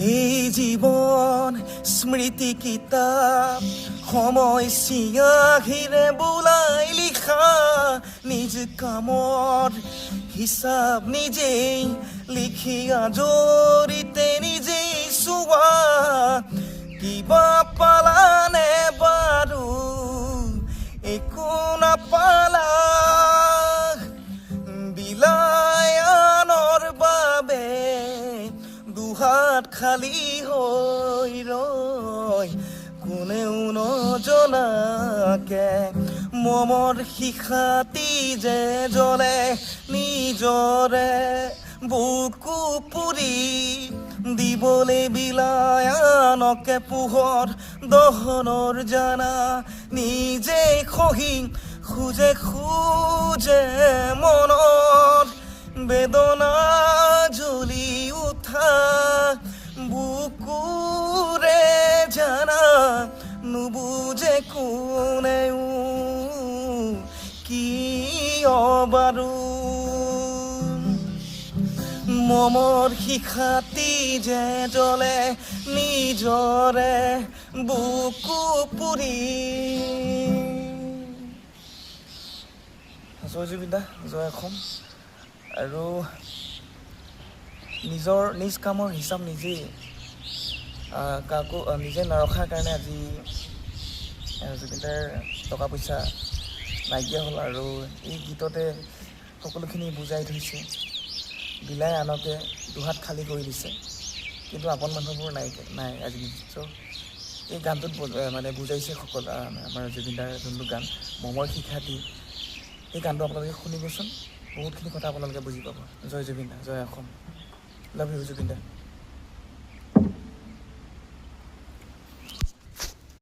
এই জীৱন স্মৃতি কিতাপ সময় চিয়াঁহীৰে বোলাই লিখা নিজ কামৰ হিচাপ নিজেই লিখি আজৰিতে নিজেই চোৱা কিবা পালানে বাৰু একো নাপালা বিলায়ানৰ বাবে দুহাত খালী হৈ ৰয় কোনেও নজনাকে মমৰ শিখাটি যে জ্বলে নিজৰে বুকু পুৰি দিবলৈ বিলায়ানকে পোহৰ দহনৰ জানা নিজেই খহি খোজে খোজে মনত বেদনা জ্বলি উঠা বুকুৰে জানা নুবুজে কোনেও কিয় বাৰু মমৰ শিখাটি যে জ্বলে নিজৰে বুকু পুৰি। জয় জুবিন দা, জয় অসম। আৰু নিজ কামৰ হিচাপ নিজেই কাকো নিজে নৰখাৰ কাৰণে আজি জুবিন দাৰ টকা পইচা নাইকিয়া হ'ল আৰু এই গীততে সকলোখিনি বুজাই থৈছে। বিলাই আনকে দুহাত খালী কৰি দিছে কিন্তু আপোন মানুহবোৰ নাই আজি। চ' এই গানটোত মানে বুজাইছে আমাৰ জুবিন দাৰ যোনটো গান মমৰ শিখাটি, এই গানটো আপোনালোকে শুনিবচোন, বহুতখিনি কথা আপোনালোকে বুজি পাব। জয় জুবিন দা, জয় Assam. Love you Zubeen da.